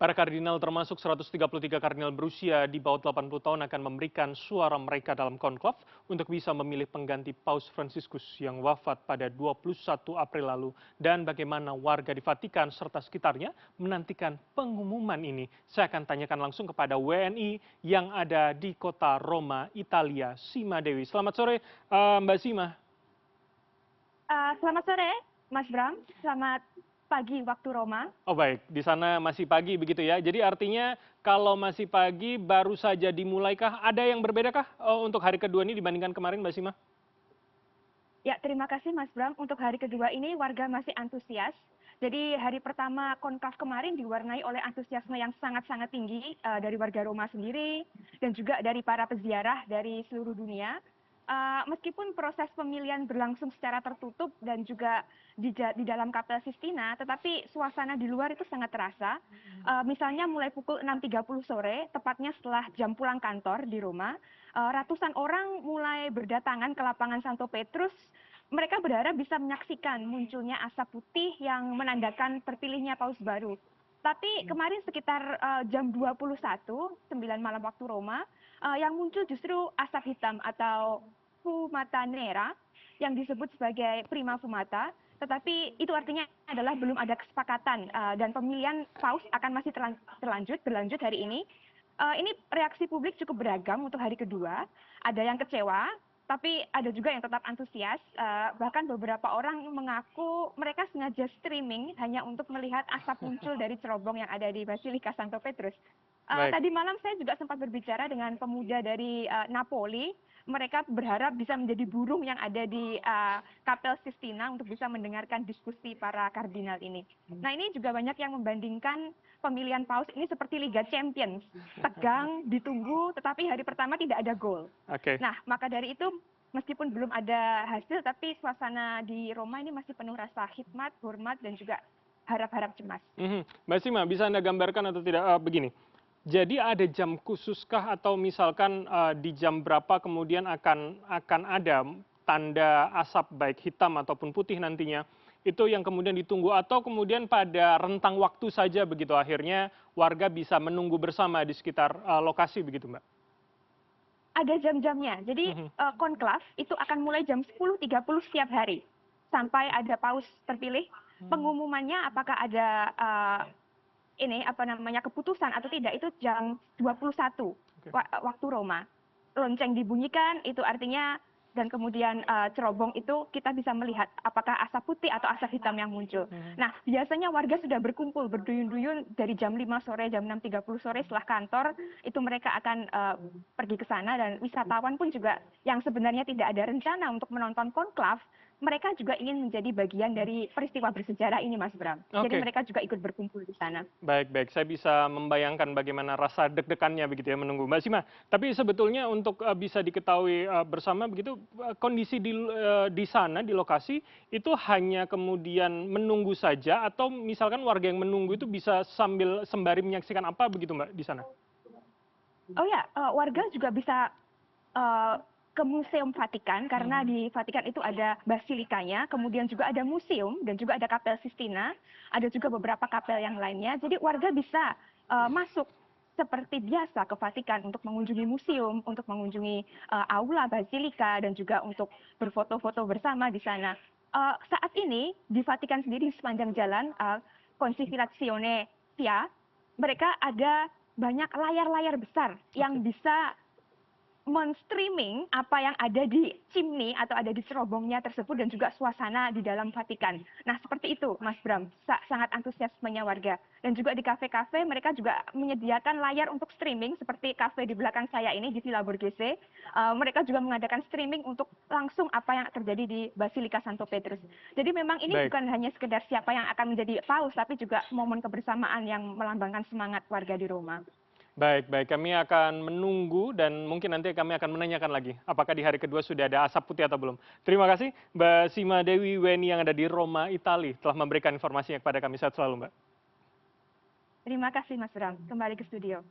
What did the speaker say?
Para kardinal termasuk 133 kardinal berusia di bawah 80 tahun akan memberikan suara mereka dalam konklav untuk bisa memilih pengganti Paus Fransiskus yang wafat pada 21 April lalu dan bagaimana warga di Vatikan serta sekitarnya menantikan pengumuman ini. Saya akan tanyakan langsung kepada WNI yang ada di kota Roma, Italia, Sima Dewi. Selamat sore, Mbak Sima. Selamat sore, Mas Bram. Selamat pagi waktu Roma. Oh baik, di sana masih pagi begitu ya. Jadi artinya kalau masih pagi baru saja dimulaikah? Ada yang berbedakah untuk hari kedua ini dibandingkan kemarin, Mbak Sima? Ya, terima kasih Mas Bram. Untuk hari kedua ini warga masih antusias. Jadi hari pertama konklav kemarin diwarnai oleh antusiasme yang sangat-sangat tinggi dari warga Roma sendiri dan juga dari para peziarah dari seluruh dunia. Meskipun proses pemilihan berlangsung secara tertutup dan juga di dalam Kapel Sistina, tetapi suasana di luar itu sangat terasa. Misalnya mulai pukul 6.30 sore, tepatnya setelah jam pulang kantor di Roma, ratusan orang mulai berdatangan ke lapangan Santo Petrus. Mereka berharap bisa menyaksikan munculnya asap putih yang menandakan terpilihnya paus baru. Tapi kemarin sekitar jam 21, 9 malam waktu Roma, yang muncul justru asap hitam atau fumata nera yang disebut sebagai prima fumata. Tetapi itu artinya adalah belum ada kesepakatan dan pemilihan paus akan masih berlanjut hari ini. Ini reaksi publik cukup beragam untuk hari kedua. Ada yang kecewa, tapi ada juga yang tetap antusias. Bahkan beberapa orang mengaku mereka sengaja streaming hanya untuk melihat asap muncul dari cerobong yang ada di Basilika Santo Petrus. Baik. Tadi malam saya juga sempat berbicara dengan pemuda dari Napoli. Mereka berharap bisa menjadi burung yang ada di Kapel Sistina untuk bisa mendengarkan diskusi para kardinal ini. Nah, ini juga banyak yang membandingkan pemilihan paus ini seperti Liga Champions. Tegang, ditunggu, tetapi hari pertama tidak ada gol. Oke. Nah, maka dari itu meskipun belum ada hasil, tapi suasana di Roma ini masih penuh rasa khidmat, hormat, dan juga harap-harap cemas. Mbak Sima, bisa Anda gambarkan atau tidak begini? Jadi ada jam khususkah atau misalkan di jam berapa kemudian akan ada tanda asap baik hitam ataupun putih nantinya itu yang kemudian ditunggu atau kemudian pada rentang waktu saja begitu akhirnya warga bisa menunggu bersama di sekitar lokasi begitu, Mbak? Ada jam-jamnya. Jadi Mhm. konklav itu akan mulai jam 10.30 setiap hari sampai ada paus terpilih. Pengumumannya apakah ada keputusan atau tidak itu jam 21 Oke. waktu Roma. Lonceng dibunyikan itu artinya dan kemudian cerobong itu kita bisa melihat apakah asap putih atau asap hitam yang muncul. Nah, biasanya warga sudah berkumpul berduyun-duyun dari jam 5 sore, jam 6.30 sore setelah kantor, itu mereka akan pergi ke sana dan wisatawan pun juga yang sebenarnya tidak ada rencana untuk menonton konklav, mereka juga ingin menjadi bagian dari peristiwa bersejarah ini, Mas Bram. Jadi Oke. mereka juga ikut berkumpul di sana. Baik, baik. Saya bisa membayangkan bagaimana rasa deg-degannya begitu ya menunggu. Mbak Sima, tapi sebetulnya untuk bisa diketahui bersama begitu kondisi di sana di lokasi itu hanya kemudian menunggu saja atau misalkan warga yang menunggu itu bisa sambil sembari menyaksikan apa begitu Mbak di sana? Oh ya, warga juga bisa eh, ke Museum Vatikan karena di Vatikan itu ada basilikanya, kemudian juga ada museum dan juga ada Kapel Sistina, ada juga beberapa kapel yang lainnya. Jadi warga bisa masuk seperti biasa ke Vatikan untuk mengunjungi museum, untuk mengunjungi aula basilika dan juga untuk berfoto-foto bersama di sana. Saat ini di Vatikan sendiri di sepanjang jalan Conciliazione Via, mereka ada banyak layar-layar besar Oke. yang bisa men-streaming apa yang ada di chimney atau ada di cerobongnya tersebut dan juga suasana di dalam Vatikan. Nah, seperti itu, Mas Bram, sangat antusiasmenya warga. Dan juga di kafe-kafe mereka juga menyediakan layar untuk streaming seperti kafe di belakang saya ini di Villa Borghese. Mereka juga mengadakan streaming untuk langsung apa yang terjadi di Basilika Santo Petrus. Jadi memang ini Baik. bukan hanya sekedar siapa yang akan menjadi paus, tapi juga momen kebersamaan yang melambangkan semangat warga di Roma. Baik, baik. Kami akan menunggu dan mungkin nanti kami akan menanyakan lagi apakah di hari kedua sudah ada asap putih atau belum. Terima kasih Mbak Sima Dewi WNI yang ada di Roma, Italia telah memberikan informasinya kepada kami. Sehat selalu, Mbak. Terima kasih Mas Bram, kembali ke studio.